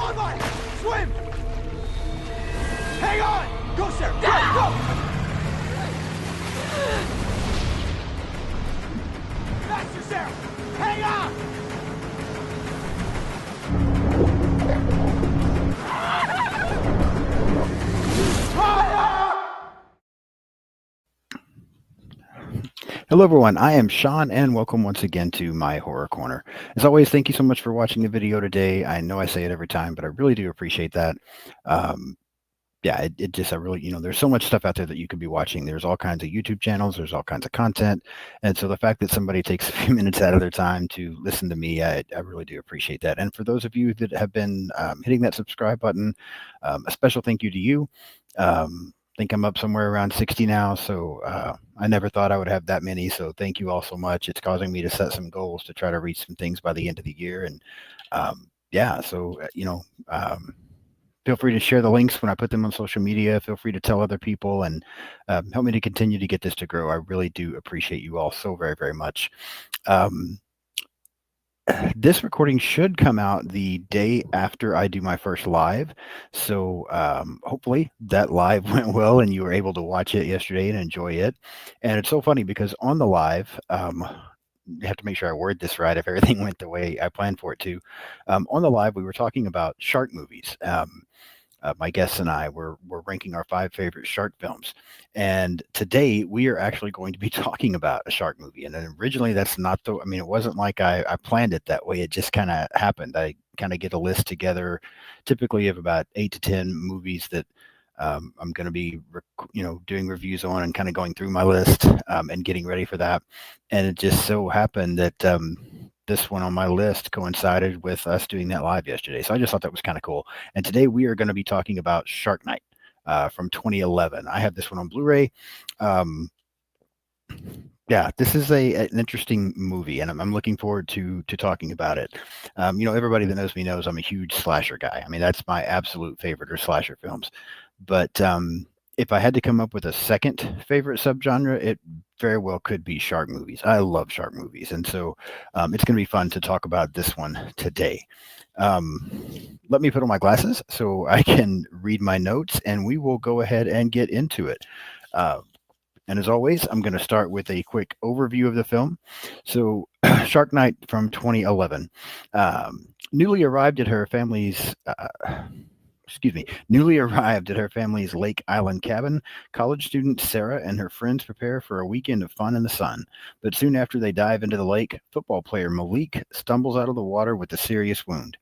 on, Mike! Swim! Hang on! Go, Sarah! Go! Faster, Sarah! Hang on! Hello everyone, I am Sean and welcome once again to my Horror Corner. As always, thank you so much for watching the video today. I know I say it every time, but I really do appreciate that. It just, I really, there's so much stuff out there that you could be watching. There's all kinds of YouTube channels, there's all kinds of content. And so the fact that somebody takes a few minutes out of their time to listen to me, I really do appreciate that. And for those of you that have been hitting that subscribe button, a special thank you to you. Think I'm up somewhere around 60 now, so I never thought I would have that many, so thank you all so much. It's causing me to set some goals to try to reach some things by the end of the year, and feel free to share the links when I put them on social media. Feel free to tell other people and help me to continue to get this to grow. I really do appreciate you all so very, very much. This recording should come out the day after I do my first live. So hopefully that live went well and you were able to watch it yesterday and enjoy it. And it's so funny because on the live, you have to make sure I word this right if everything went the way I planned for it to. On the live, we were talking about shark movies. My guests and I were ranking our 5 favorite shark films. And today we are actually going to be talking about a shark movie. And then originally that's not it wasn't like I planned it that way. It just kind of happened. I kind of get a list together, typically of about 8 to 10 movies that I'm going to be, doing reviews on and kind of going through my list and getting ready for that. And it just so happened that this one on my list coincided with us doing that live yesterday. So I just thought that was kind of cool. And today we are going to be talking about Shark Night from 2011. I have this one on Blu-ray. This is an interesting movie, and I'm looking forward to talking about it. Everybody that knows me knows I'm a huge slasher guy. I mean, that's my absolute favorite, are slasher films. But if I had to come up with a second favorite subgenre, it very well could be shark movies. I love shark movies, and so it's going to be fun to talk about this one today. Let me put on my glasses so I can read my notes, and we will go ahead and get into it. And as always, I'm going to start with a quick overview of the film. So, Shark Night from 2011. Newly arrived at her family's Lake Island cabin, college student Sarah and her friends prepare for a weekend of fun in the sun. But soon after they dive into the lake, football player Malik stumbles out of the water with a serious wound.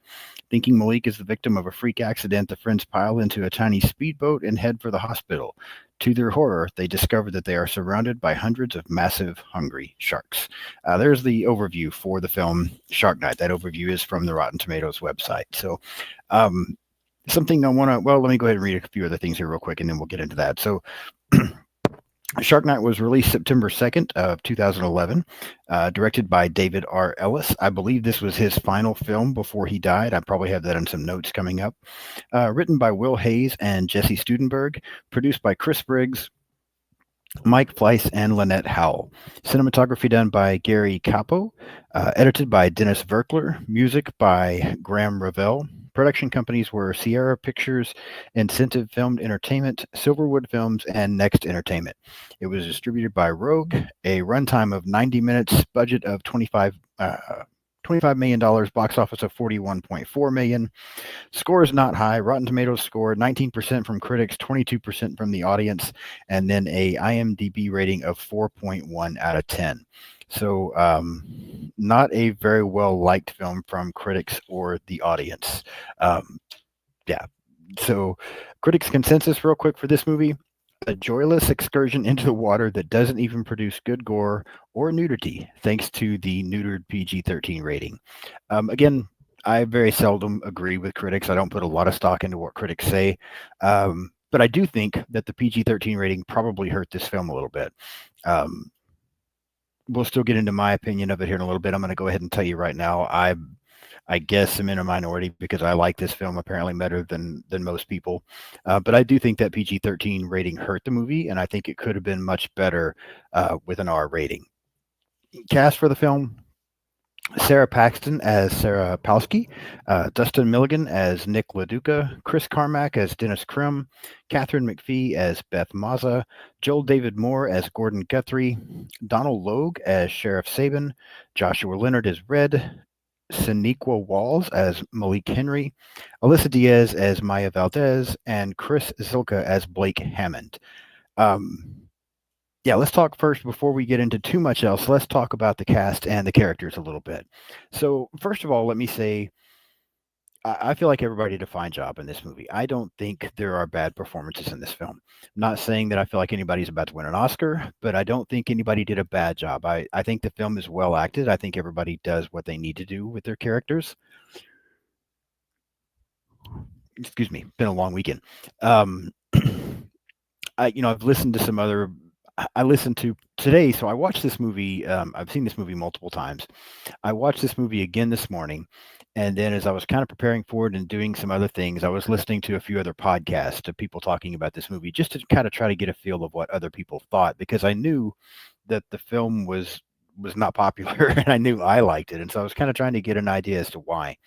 Thinking Malik is the victim of a freak accident, the friends pile into a tiny speedboat and head for the hospital. To their horror, they discover that they are surrounded by hundreds of massive, hungry sharks. There's the overview for the film Shark Night. That overview is from the Rotten Tomatoes website. So, something I want to, let me go ahead and read a few other things here real quick, and then we'll get into that. So, Shark Night was released September 2nd of 2011, directed by David R. Ellis. I believe this was his final film before he died. I probably have that in some notes coming up. Written by Will Hayes and Jesse Studenberg, produced by Chris Briggs, Mike Fleiss, and Lynette Howell. Cinematography done by Gary Capo. Edited by Dennis Verkler. Music by Graham Revell. Production companies were Sierra Pictures, Incentive Filmed Entertainment, Silverwood Films, and Next Entertainment. It was distributed by Rogue, a runtime of 90 minutes, budget of $25 million, box office of $41.4 million. Score is not high. Rotten Tomatoes score 19% from critics, 22% from the audience, and then a IMDb rating of 4.1 out of 10. So not a very well-liked film from critics or the audience. So critics' consensus real quick for this movie: a joyless excursion into the water that doesn't even produce good gore or nudity, thanks to the neutered PG-13 rating. Again, I very seldom agree with critics. I don't put a lot of stock into what critics say. But I do think that the PG-13 rating probably hurt this film a little bit. We'll still get into my opinion of it here in a little bit. I'm going to go ahead and tell you right now, I guess I'm in a minority because I like this film apparently better than most people. But I do think that PG-13 rating hurt the movie, and I think it could have been much better with an R rating. Cast for the film: Sarah Paxton as Sarah Palski, Dustin Milligan as Nick LaDuca, Chris Carmack as Dennis Krim, Catherine McPhee as Beth Mazza, Joel David Moore as Gordon Guthrie, Donald Logue as Sheriff Sabin, Joshua Leonard as Red, Siniqua Walls as Malik Henry, Alyssa Diaz as Maya Valdez, and Chris Zilka as Blake Hammond. Um, yeah, let's talk first before we get into too much else. Let's talk about the cast and the characters a little bit. So, first of all, let me say I feel like everybody did a fine job in this movie. I don't think there are bad performances in this film. I'm not saying that I feel like anybody's about to win an Oscar, but I don't think anybody did a bad job. I think the film is well acted. I think everybody does what they need to do with their characters. Excuse me, been a long weekend. Um, I've listened to some other. I listened to today, so I watched this movie. I've seen this movie multiple times. I watched this movie again this morning, and then as I was kind of preparing for it and doing some other things, I was listening to a few other podcasts of people talking about this movie just to kind of try to get a feel of what other people thought because I knew that the film was not popular and I knew I liked it, and so I was kind of trying to get an idea as to why.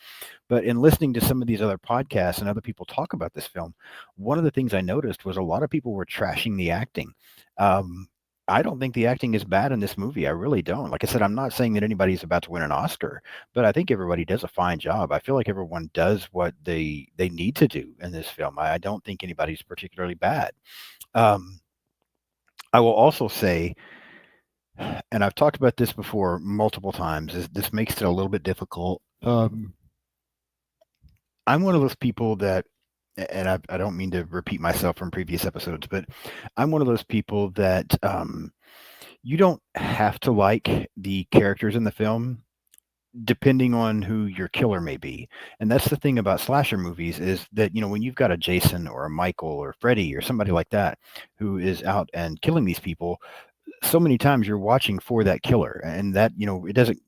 But in listening to some of these other podcasts and other people talk about this film, one of the things I noticed was a lot of people were trashing the acting. Um, I don't think the acting is bad in this movie. I really don't. Like I said, I'm not saying that anybody's about to win an Oscar, but I think everybody does a fine job. I feel like everyone does what they need to do in this film. I don't think anybody's particularly bad. Um, I will also say, and I've talked about this before multiple times, is this makes it a little bit difficult. I'm one of those people that, and I don't mean to repeat myself from previous episodes, but I'm one of those people that you don't have to like the characters in the film depending on who your killer may be. And that's the thing about slasher movies is that, when you've got a Jason or a Michael or Freddy or somebody like that who is out and killing these people, so many times you're watching for that killer. And that, it doesn't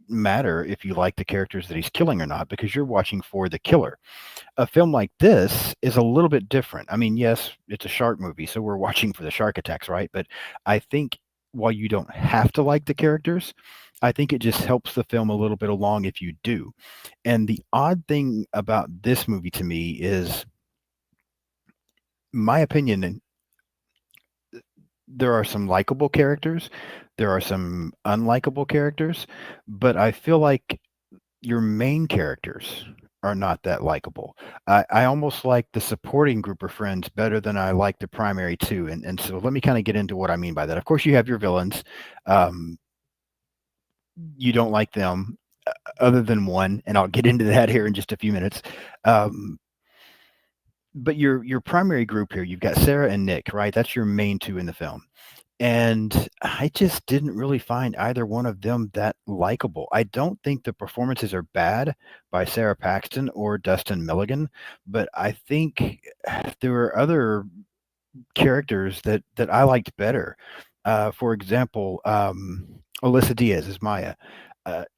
matter if you like the characters that he's killing or not because you're watching for the killer. A film like this is a little bit different. I mean, yes, it's a shark movie, so we're watching for the shark attacks, right? But I think while you don't have to like the characters, I think it just helps the film a little bit along if you do. And the odd thing about this movie to me is, my opinion, and there are some likable characters, there are some unlikable characters, but I feel like your main characters are not that likable. I almost like the supporting group of friends better than I like the primary two. And so let me kind of get into what I mean by that. Of course, you have your villains. Um, you don't like them other than one, and I'll get into that here in just a few minutes. Um, but your primary group here, you've got Sarah and Nick, right? That's your main two in the film. And I just didn't really find either one of them that likable. I don't think the performances are bad by Sarah Paxton or Dustin Milligan, but I think there were other characters that I liked better. For example, Alyssa Diaz is Maya.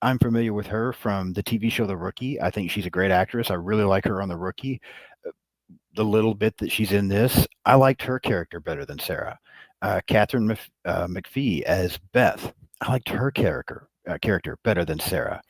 I'm familiar with her from the TV show The Rookie. I think she's a great actress. I really like her on The Rookie. The little bit that she's in this, I liked her character better than Sarah. Catherine McPhee as Beth, I liked her character better than Sarah.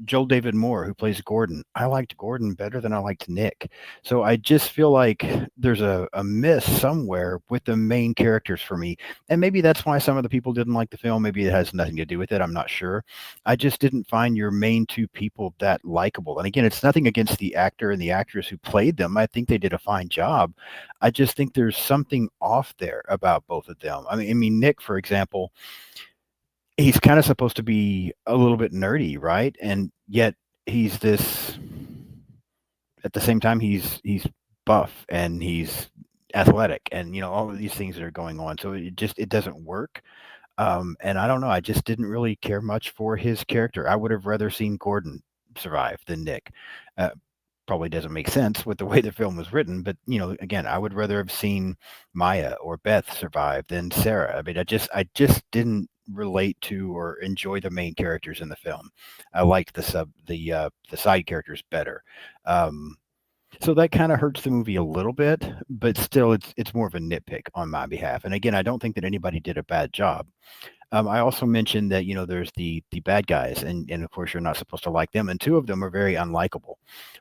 Joel David Moore, who plays Gordon, I liked Gordon better than I liked Nick. So I just feel like there's a miss somewhere with the main characters for me. And maybe that's why some of the people didn't like the film. Maybe it has nothing to do with it. I'm not sure. I just didn't find your main two people that likable. And again, it's nothing against the actor and the actress who played them. I think they did a fine job. I just think there's something off there about both of them. I mean, Nick, for example, he's kind of supposed to be a little bit nerdy, right? And yet he's this at the same time he's buff and he's athletic and all of these things that are going on. So it doesn't work. And I don't know, I just didn't really care much for his character. I would have rather seen Gordon survive than Nick. Probably doesn't make sense with the way the film was written, but again, I would rather have seen Maya or Beth survive than Sarah. I mean, I just didn't relate to or enjoy the main characters in the film. I liked the side characters better. Um, so that kind of hurts the movie a little bit, but still, it's more of a nitpick on my behalf. And again, I don't think that anybody did a bad job. I also mentioned that there's the bad guys, and of course you're not supposed to like them, and two of them are very unlikable.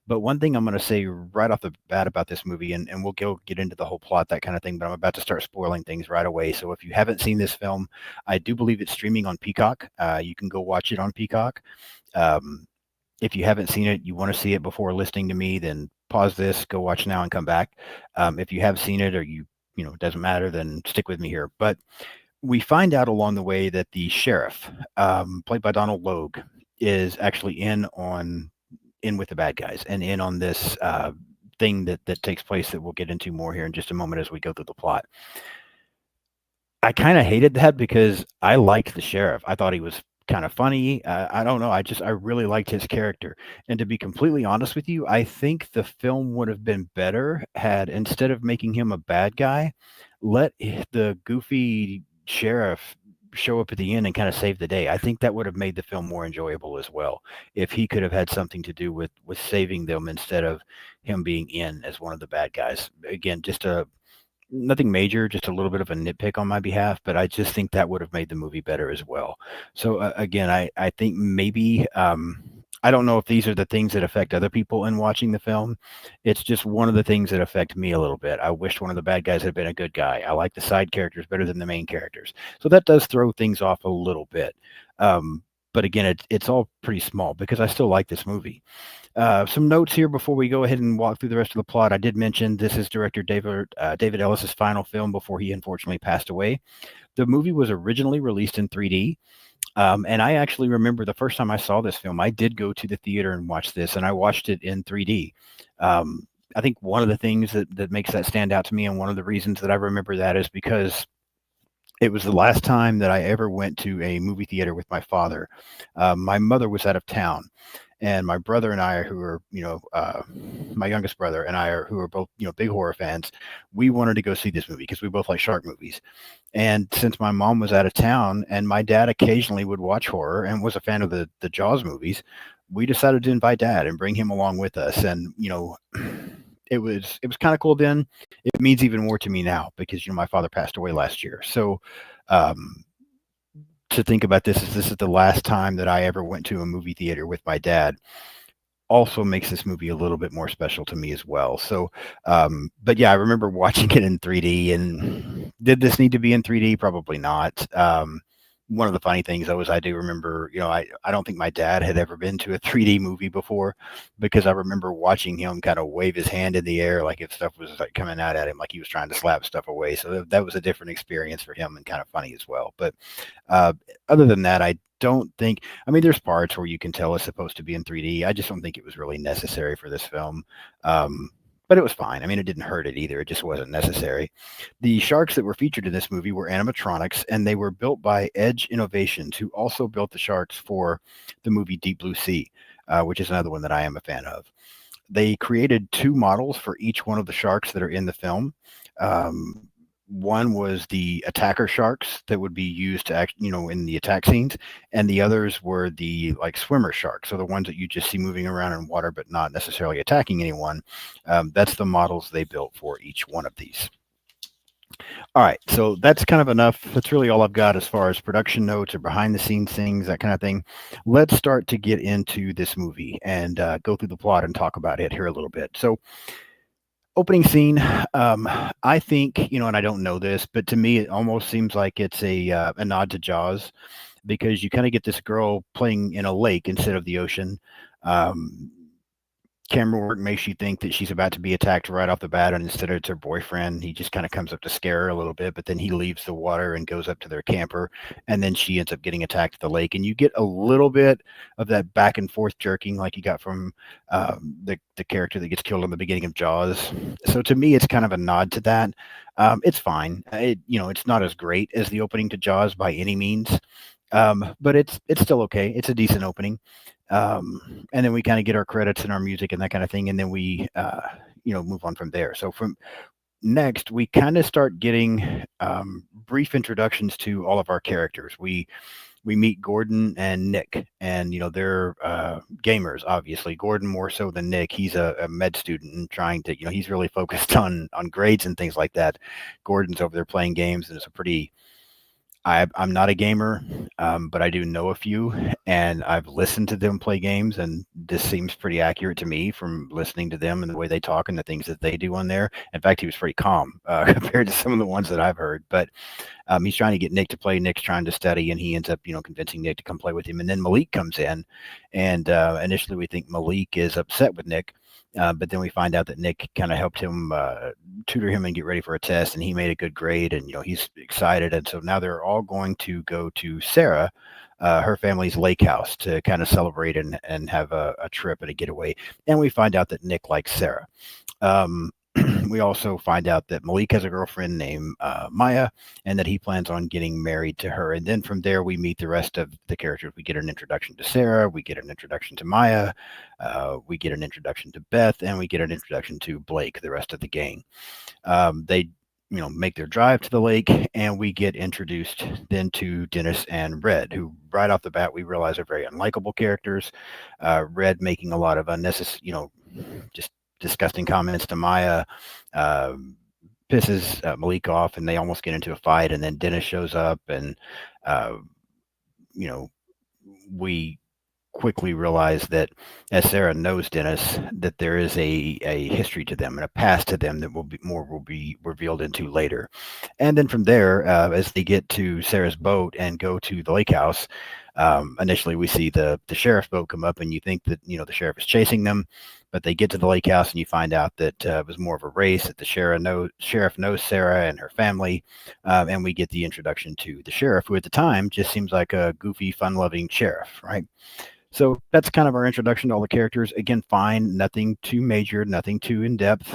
But one thing I'm going to say right off the bat about this movie, and we'll get into the whole plot, that kind of thing, but I'm about to start spoiling things right away. So if you haven't seen this film, I do believe it's streaming on Peacock. You can go watch it on Peacock. Um, if you haven't seen it, you want to see it before listening to me, then pause this, go watch now, and come back. If you have seen it, or it doesn't matter, then stick with me here. But we find out along the way that the sheriff, played by Donald Logue, is actually in with the bad guys and in on this thing that takes place that we'll get into more here in just a moment as we go through the plot. I kind of hated that because I liked the sheriff. I thought he was kind of funny. I don't know. I really liked his character. And to be completely honest with you, I think the film would have been better had, instead of making him a bad guy, let the goofy sheriff show up at the end and kind of save the day. I think that would have made the film more enjoyable as well, if he could have had something to do with saving them instead of him being in as one of the bad guys. Again, just a nothing major, just a little bit of a nitpick on my behalf, but I just think that would have made the movie better as well. So again, I think maybe I don't know if these are the things that affect other people in watching the film. It's just one of the things that affect me a little bit. I wished one of the bad guys had been a good guy. I like the side characters better than the main characters, so that does throw things off a little bit. But again, it's all pretty small because I still like this movie. Some notes here before we go ahead and walk through the rest of the plot. I did mention this is director David Ellis's final film before he unfortunately passed away. The movie was originally released in 3D. And I actually remember the first time I saw this film, I did go to the theater and watch this, and I watched it in 3D. I think one of the things that makes that stand out to me, and one of the reasons that I remember that, is because it was the last time that I ever went to a movie theater with my father. My mother was out of town, and my brother and I, who are, my youngest brother and I, who are both, big horror fans, we wanted to go see this movie because we both like shark movies. And since my mom was out of town and my dad occasionally would watch horror and was a fan of the Jaws movies, we decided to invite dad and bring him along with us. And, it was kind of cool then. It means even more to me now because, my father passed away last year. So, to think about this is the last time that I ever went to a movie theater with my dad, also makes this movie a little bit more special to me as well. So, but yeah, I remember watching it in 3D. And did this need to be in 3D? Probably not. One of the funny things though is I do remember, I don't think my dad had ever been to a 3D movie before, because I remember watching him kind of wave his hand in the air like if stuff was like coming out at him, like he was trying to slap stuff away. So that was a different experience for him and kind of funny as well. But other than that, I don't think, I mean, there's parts where you can tell it's supposed to be in 3D. I just don't think it was really necessary for this film. But it was fine. I mean, it didn't hurt it either. It just wasn't necessary. The sharks that were featured in this movie were animatronics, and they were built by Edge Innovations, who also built the sharks for the movie Deep Blue Sea, which is another one that I am a fan of. They created two models for each one of the sharks that are in the film. One was the attacker sharks that would be used to act, in the attack scenes, and the others were the like swimmer sharks, so the ones that you just see moving around in water but not necessarily attacking anyone. That's the models they built for each one of these. All right, so that's kind of enough. That's really all I've got as far as production notes or behind the scenes things, that kind of thing. Let's start to get into this movie and go through the plot and talk about it here a little bit. So, opening scene, I think, and I don't know this, but to me, it almost seems like it's a nod to Jaws, because you kind of get this girl playing in a lake instead of the ocean. Camera work makes you think that she's about to be attacked right off the bat, and instead it's her boyfriend. He just kind of comes up to scare her a little bit, but then he leaves the water and goes up to their camper, and then she ends up getting attacked at the lake. And you get a little bit of that back and forth jerking like you got from the character that gets killed in the beginning of Jaws. So to me, it's kind of a nod to that. It's fine. It's not as great as the opening to Jaws by any means, but it's still okay. It's a decent opening. And then we kind of get our credits and our music and that kind of thing, and then we move on from there. So from next, we kind of start getting brief introductions to all of our characters. We meet Gordon and Nick, and they're gamers. Obviously, Gordon more so than Nick. He's a med student and trying to, he's really focused on grades and things like that. Gordon's over there playing games, and it's a pretty I'm not a gamer, but I do know a few, and I've listened to them play games, and this seems pretty accurate to me from listening to them and the way they talk and the things that they do on there. In fact, he was pretty calm compared to some of the ones that I've heard. But he's trying to get Nick to play. Nick's trying to study, and he ends up, convincing Nick to come play with him. And then Malik comes in, and initially we think Malik is upset with Nick. But then we find out that Nick kind of helped him tutor him and get ready for a test, and he made a good grade, and he's excited, and so now they're all going to go to Sarah, her family's lake house, to kind of celebrate and have a trip and a getaway. And we find out that Nick likes Sarah. Um, we also find out that Malik has a girlfriend named Maya, and that he plans on getting married to her. And then from there, we meet the rest of the characters. We get an introduction to Sarah, we get an introduction to Maya, we get an introduction to Beth, and we get an introduction to Blake, the rest of the gang. They make their drive to the lake, and we get introduced then to Dennis and Red, who right off the bat we realize are very unlikable characters. Red making a lot of unnecessary, just disgusting comments to Maya, pisses Malik off, and they almost get into a fight. And then Dennis shows up, and we quickly realize that, as Sarah knows Dennis, that there is a history to them and a past to them that will be revealed into later. And then from there, as they get to Sarah's boat and go to the lake house, initially we see the sheriff's boat come up, and you think that the sheriff is chasing them, but they get to the lake house, and you find out that it was more of a race, that the sheriff knows Sarah and her family, and we get the introduction to the sheriff, who at the time just seems like a goofy, fun-loving sheriff, right? So that's kind of our introduction to all the characters. Again, fine, nothing too major, nothing too in-depth,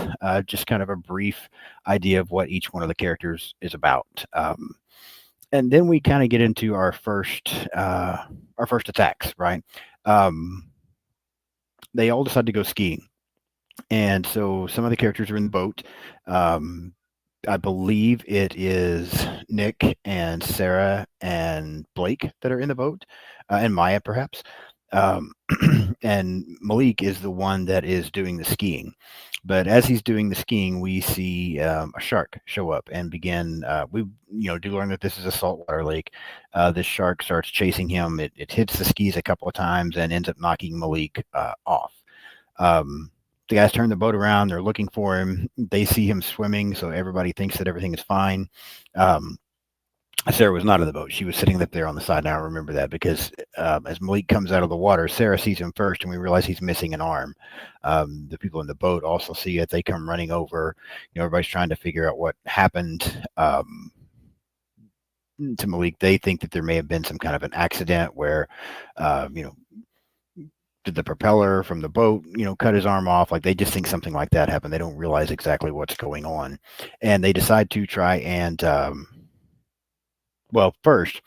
just kind of a brief idea of what each one of the characters is about. And then we kind of get into our first attacks, right? They all decide to go skiing. And so some of the characters are in the boat. I believe it is Nick and Sarah and Blake that are in the boat, and Maya perhaps. And Malik is the one that is doing the skiing. But as he's doing the skiing, we see a shark show up and begin. We do learn that this is a saltwater lake. This shark starts chasing him. It hits the skis a couple of times and ends up knocking Malik off. The guys turn the boat around. They're looking for him. They see him swimming, so everybody thinks that everything is fine. Sarah was not in the boat. She was sitting up there on the side. Now I remember that because as Malik comes out of the water, Sarah sees him first, and we realize he's missing an arm. The people in the boat also see it. They come running over. Everybody's trying to figure out what happened to Malik. They think that there may have been some kind of an accident where, did the propeller from the boat, cut his arm off? Like, they just think something like that happened. They don't realize exactly what's going on. And they decide to try and, first,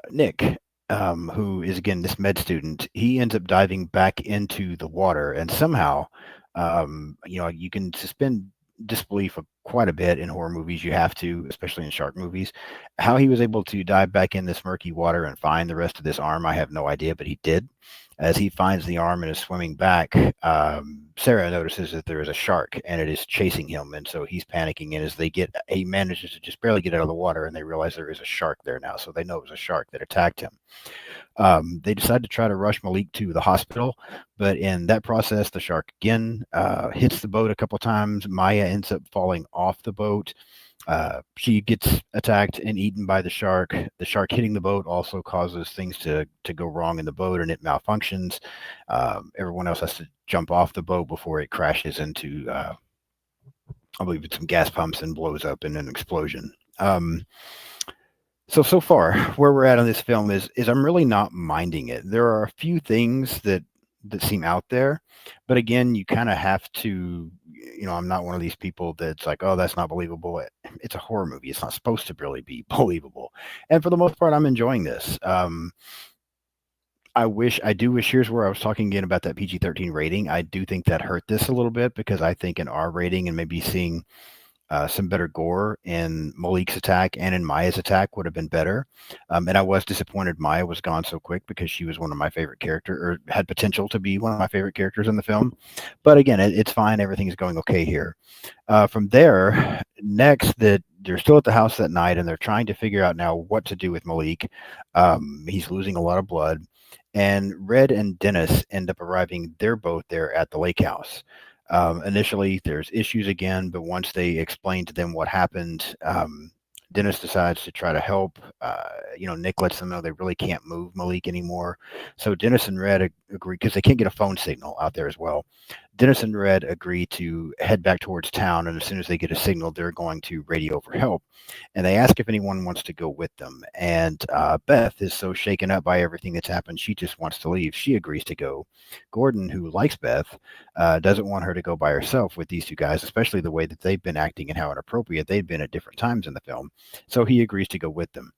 Nick, who is, again, this med student, he ends up diving back into the water. And somehow, you can suspend disbelief quite a bit in horror movies. You have to, especially in shark movies. How he was able to dive back in this murky water and find the rest of this arm, I have no idea, but he did. As he finds the arm and is swimming back, Sarah notices that there is a shark and it is chasing him, and so he's panicking. And as he manages to just barely get out of the water, and they realize there is a shark there now, so they know it was a shark that attacked him. They decide to try to rush Malik to the hospital, but in that process, the shark again hits the boat a couple times. Maya ends up falling off the boat. She gets attacked and eaten by the shark. The shark hitting the boat also causes things to go wrong in the boat, and it malfunctions. Everyone else has to jump off the boat before it crashes into, I believe it's some gas pumps, and blows up in an explosion. So far, where we're at on this film is I'm really not minding it. There are a few things that seem out there, but again, you kind of have to, I'm not one of these people that's like, oh, that's not believable. It's a horror movie. It's not supposed to really be believable. And for the most part, I'm enjoying this. I do wish, here's where I was talking again about that PG-13 rating. I do think that hurt this a little bit, because I think an R rating and maybe seeing some better gore in Malik's attack and in Maya's attack would have been better. And I was disappointed Maya was gone so quick, because she was one of my favorite characters, or had potential to be one of my favorite characters in the film. But again, it's fine. Everything's going okay here. From there, next, that they're still at the house that night, and they're trying to figure out now what to do with Malik. He's losing a lot of blood, and Red and Dennis end up arriving. They're both there at the lake house. Initially, there's issues again, but once they explain to them what happened, Dennis decides to try to help. Nick lets them know they really can't move Malik anymore. So Dennis and Red agree, because they can't get a phone signal out there as well. Dennis and Red agree to head back towards town, and as soon as they get a signal, they're going to radio for help. And they ask if anyone wants to go with them. And Beth is so shaken up by everything that's happened, she just wants to leave. She agrees to go. Gordon, who likes Beth, doesn't want her to go by herself with these two guys, especially the way that they've been acting and how inappropriate they've been at different times in the film. So he agrees to go with them.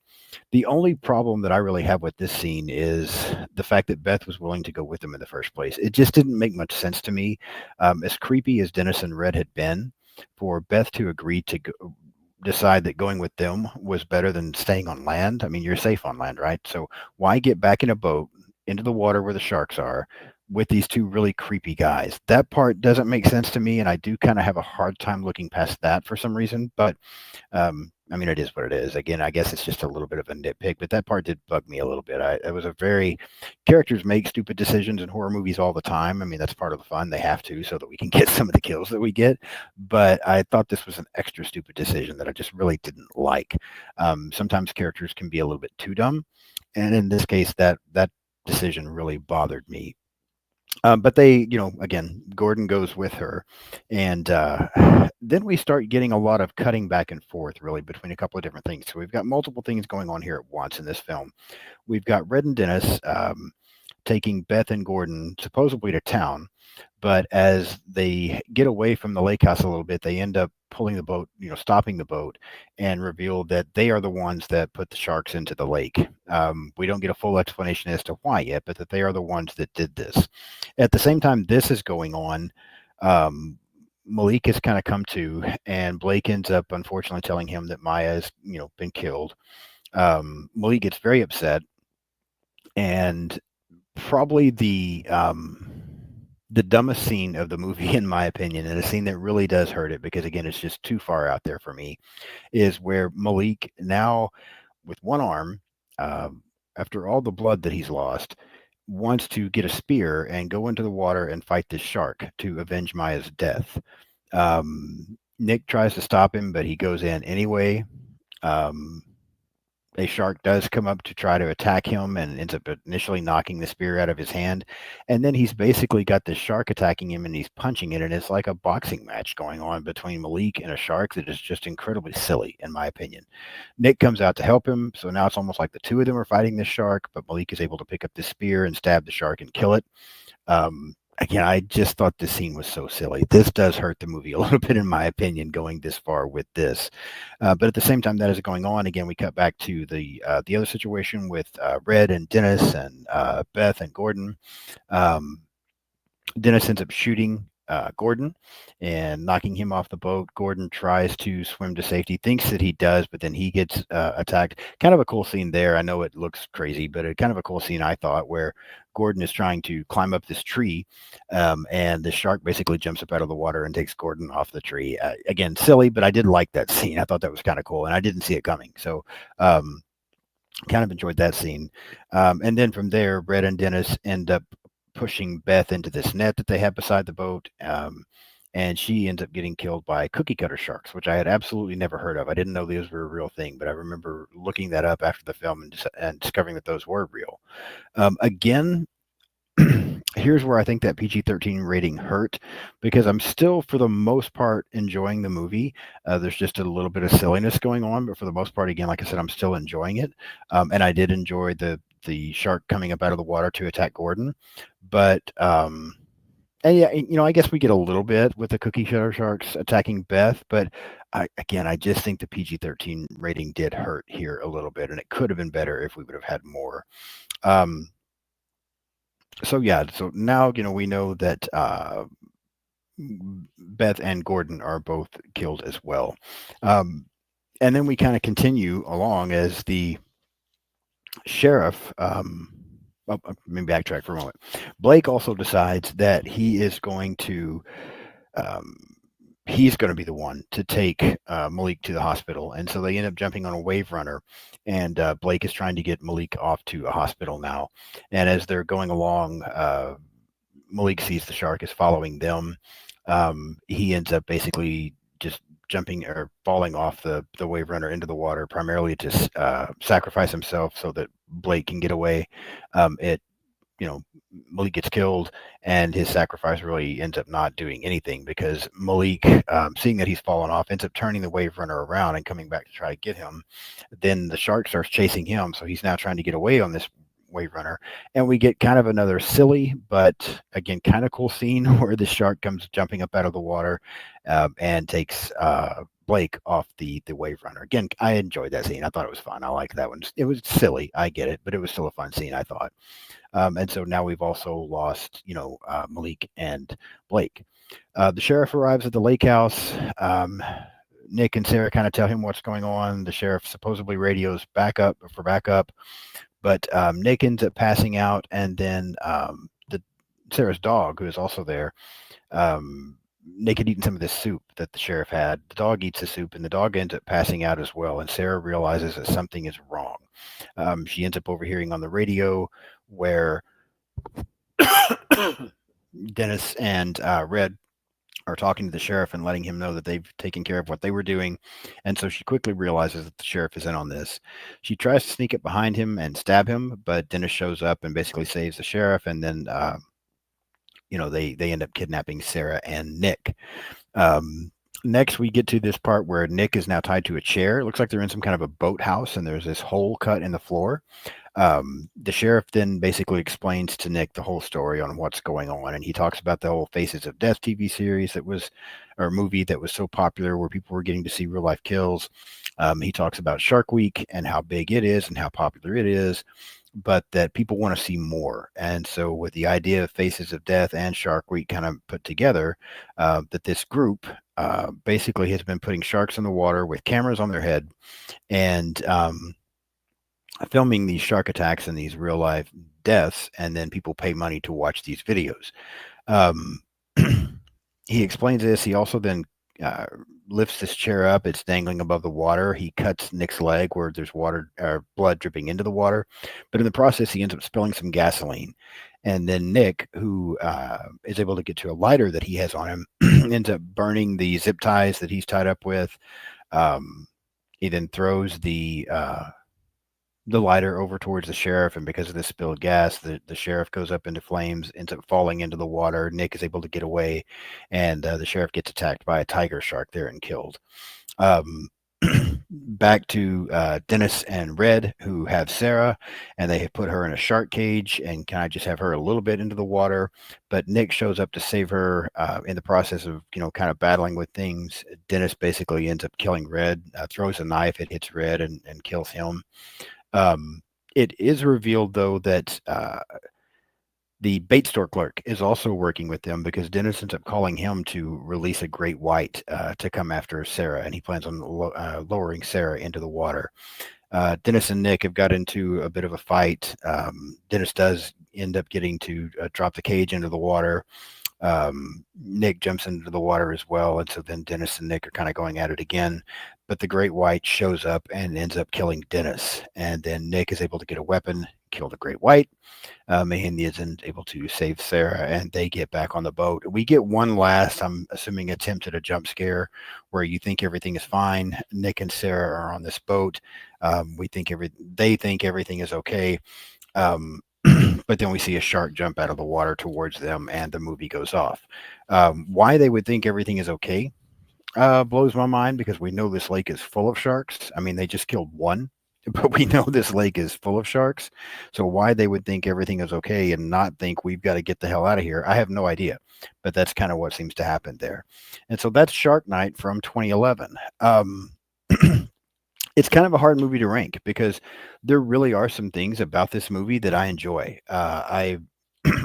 The only problem that I really have with this scene is the fact that Beth was willing to go with them in the first place. It just didn't make much sense to me. As creepy as Dennis and Red had been, for Beth to agree to decide that going with them was better than staying on land. I mean, you're safe on land, right? So why get back in a boat into the water where the sharks are with these two really creepy guys? That part doesn't make sense to me, and I do kind of have a hard time looking past that for some reason. But I mean, it is what it is. Again, I guess it's just a little bit of a nitpick, but that part did bug me a little bit. It was a very, characters make stupid decisions in horror movies all the time. I mean, that's part of the fun. They have to, so that we can get some of the kills that we get. But I thought this was an extra stupid decision that I just really didn't like. Sometimes characters can be a little bit too dumb, and in this case, that decision really bothered me. But they, again, Gordon goes with her. And then we start getting a lot of cutting back and forth, really, between a couple of different things. So we've got multiple things going on here at once in this film. We've got Red and Dennis taking Beth and Gordon supposedly to town. But as they get away from the lake house a little bit, they end up pulling the boat, stopping the boat, and reveal that they are the ones that put the sharks into the lake. We don't get a full explanation as to why yet, but that they are the ones that did this. At the same time this is going on, Malik has kind of come to, and Blake ends up unfortunately telling him that Maya has, been killed. Malik gets very upset, and probably the dumbest scene of the movie, in my opinion, and a scene that really does hurt it because, again, it's just too far out there for me, is where Malik, now with one arm, after all the blood that he's lost, wants to get a spear and go into the water and fight this shark to avenge Maya's death. Nick tries to stop him, but he goes in anyway. A shark does come up to try to attack him and ends up initially knocking the spear out of his hand. And then he's basically got this shark attacking him and he's punching it. And it's like a boxing match going on between Malik and a shark that is just incredibly silly, in my opinion. Nick comes out to help him. So now it's almost like the two of them are fighting this shark, but Malik is able to pick up the spear and stab the shark and kill it. Again, I just thought this scene was so silly. This does hurt the movie a little bit, in my opinion, going this far with this. But at the same time that is going on, again, we cut back to the other situation with Red and Dennis and Beth and Gordon. Dennis ends up shooting Gordon and knocking him off the boat. Gordon tries to swim to safety, thinks that he does, but then he gets attacked. Kind of a cool scene there. I know it looks crazy, but kind of a cool scene, I thought, where Gordon is trying to climb up this tree, and the shark basically jumps up out of the water and takes Gordon off the tree. Again, silly, but I did like that scene. I thought that was kind of cool, and I didn't see it coming. So kind of enjoyed that scene. And then from there, Red and Dennis end up pushing Beth into this net that they have beside the boat, and she ends up getting killed by cookie cutter sharks, which I had absolutely never heard of. I didn't know those were a real thing, but I remember looking that up after the film and discovering that those were real. Again, here's where I think that PG-13 rating hurt, because I'm still, for the most part, enjoying the movie. There's just a little bit of silliness going on, but for the most part, again, like I said, I'm still enjoying it. And I did enjoy the shark coming up out of the water to attack Gordon. But and yeah, I guess we get a little bit with the cookie cutter sharks attacking Beth, but I just think the PG-13 rating did hurt here a little bit, and it could have been better if we would have had more. So yeah, so now we know that Beth and Gordon are both killed as well, and then we kind of continue along as the sheriff. Let me backtrack for a moment. Blake also decides that he is going to he's going to be the one to take Malik to the hospital. And so they end up jumping on a wave runner, and Blake is trying to get Malik off to a hospital now. And as they're going along, Malik sees the shark is following them. He ends up basically just jumping or falling off the wave runner into the water, primarily to sacrifice himself so that Blake can get away. Malik gets killed, and his sacrifice really ends up not doing anything, because Malik, seeing that he's fallen off, ends up turning the wave runner around and coming back to try to get him. Then the shark starts chasing him, so he's now trying to get away on this wave runner, and we get kind of another silly but again kind of cool scene where the shark comes jumping up out of the water and takes Blake off the wave runner. Again, I enjoyed that scene. I thought it was fun. I liked that one. It was silly, I get it, but it was still a fun scene, I thought. And so now we've also lost, Malik and Blake. The sheriff arrives at the lake house. Nick and Sarah kind of tell him what's going on. The sheriff supposedly radios backup, but Nick ends up passing out, and then Sarah's dog, who is also there, Nick had eaten some of this soup that the sheriff had. The dog eats the soup, and the dog ends up passing out as well, and Sarah realizes that something is wrong. She ends up overhearing on the radio where Dennis and Red are talking to the sheriff and letting him know that they've taken care of what they were doing. And so she quickly realizes that the sheriff is in on this. She tries to sneak up behind him and stab him, but Dennis shows up and basically saves the sheriff. And then, they end up kidnapping Sarah and Nick. Next, we get to this part where Nick is now tied to a chair. It looks like they're in some kind of a boathouse, and there's this hole cut in the floor. The sheriff then basically explains to Nick the whole story on what's going on, and he talks about the whole Faces of Death TV series movie that was so popular, where people were getting to see real life kills. He talks about Shark Week and how big it is and how popular it is, but that people want to see more. And so with the idea of Faces of Death and Shark Week kind of put together, that this group basically has been putting sharks in the water with cameras on their head and filming these shark attacks and these real life deaths, and then people pay money to watch these videos. He explains this. He also then lifts this chair up. It's dangling above the water. He cuts Nick's leg where there's water or blood dripping into the water, but in the process he ends up spilling some gasoline. And then Nick, who is able to get to a lighter that he has on him, ends up burning the zip ties that he's tied up with. He then throws the lighter over towards the sheriff, and because of the spilled gas, the sheriff goes up into flames, ends up falling into the water. Nick is able to get away, and the sheriff gets attacked by a tiger shark there and killed. Back to Dennis and Red, who have Sarah, and they have put her in a shark cage and kind of just have her a little bit into the water. But Nick shows up to save her. In the process of kind of battling with things, Dennis basically ends up killing Red, throws a knife, it hits Red and kills him. It is revealed, though, that the bait store clerk is also working with them, because Dennis ends up calling him to release a great white to come after Sarah, and he plans on lowering Sarah into the water. Dennis and Nick have got into a bit of a fight. Dennis does end up getting to drop the cage into the water. Nick jumps into the water as well, and so then Dennis and Nick are kind of going at it again, but the great white shows up and ends up killing Dennis, and then Nick is able to get a weapon, kill the great white. Mahindi isn't able to save Sarah, and they get back on the boat. We get one last, I'm assuming, attempt at a jump scare where you think everything is fine. Nick and Sarah are on this boat. They think everything is okay. But then we see a shark jump out of the water towards them, and the movie goes off. Why they would think everything is okay blows my mind, because we know this lake is full of sharks. I mean, they just killed one, but we know this lake is full of sharks. So why they would think everything is okay and not think we've got to get the hell out of here, I have no idea. But that's kind of what seems to happen there. And so that's Shark Night from 2011. It's kind of a hard movie to rank, because there really are some things about this movie that I enjoy. I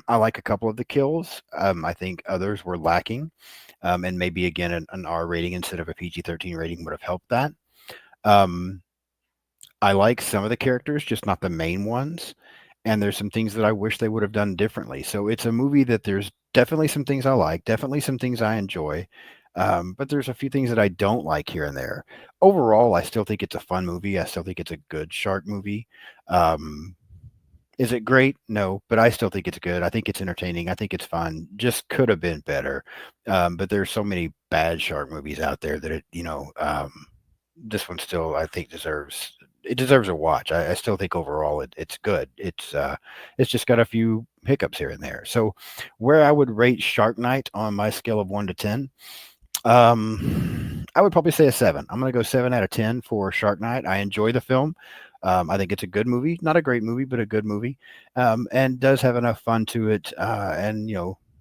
like a couple of the kills. I think others were lacking, and maybe again an R rating instead of a PG-13 rating would have helped that. I like some of the characters, just not the main ones. And there's some things that I wish they would have done differently. So it's a movie that there's definitely some things I like, definitely some things I enjoy. But there's a few things that I don't like here and there. Overall, I still think it's a fun movie. I still think it's a good shark movie. Um, is it great? No, but I still think it's good. I think it's entertaining. I think it's fun. Just could have been better. But there's so many bad shark movies out there that this one still I think deserves a watch. I still think overall it's good. It's just got a few hiccups here and there. So where I would rate Shark Night on my scale of 1 to 10, I would probably say a 7. I'm going to go 7 out of 10 for Shark Night. I enjoy the film. I think it's a good movie, not a great movie, but a good movie, and does have enough fun to it, and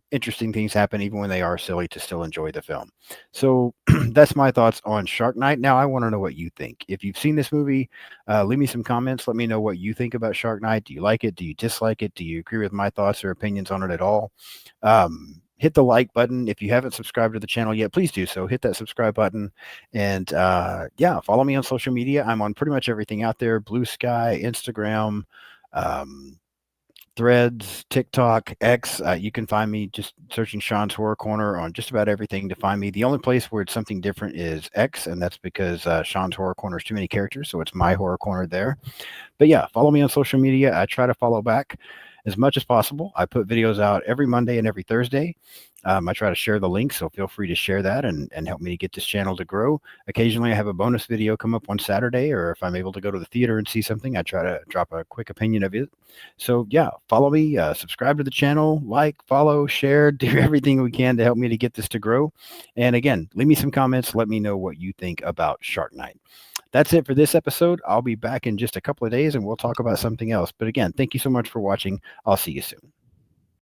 interesting things happen even when they are silly to still enjoy the film. So that's my thoughts on Shark Night. Now I want to know what you think. If you've seen this movie, leave me some comments. Let me know what you think about Shark Night. Do you like it? Do you dislike it? Do you agree with my thoughts or opinions on it at all? Hit the like button. If you haven't subscribed to the channel yet, please do so. Hit that subscribe button. And yeah, follow me on social media. I'm on pretty much everything out there: Blue Sky, Instagram, Threads, TikTok, X. You can find me just searching Sean's Horror Corner on just about everything to find me. The only place where it's something different is X, and that's because Sean's Horror Corner is too many characters, so it's my Horror Corner there. But yeah, follow me on social media. I try to follow back as much as possible. I put videos out every Monday and every Thursday. I try to share the link, so feel free to share that and help me to get this channel to grow. Occasionally, I have a bonus video come up on Saturday, or if I'm able to go to the theater and see something, I try to drop a quick opinion of it. So yeah, follow me, subscribe to the channel, like, follow, share, do everything we can to help me to get this to grow. And again, leave me some comments. Let me know what you think about Shark Night. That's it for this episode. I'll be back in just a couple of days and we'll talk about something else. But again, thank you so much for watching. I'll see you soon.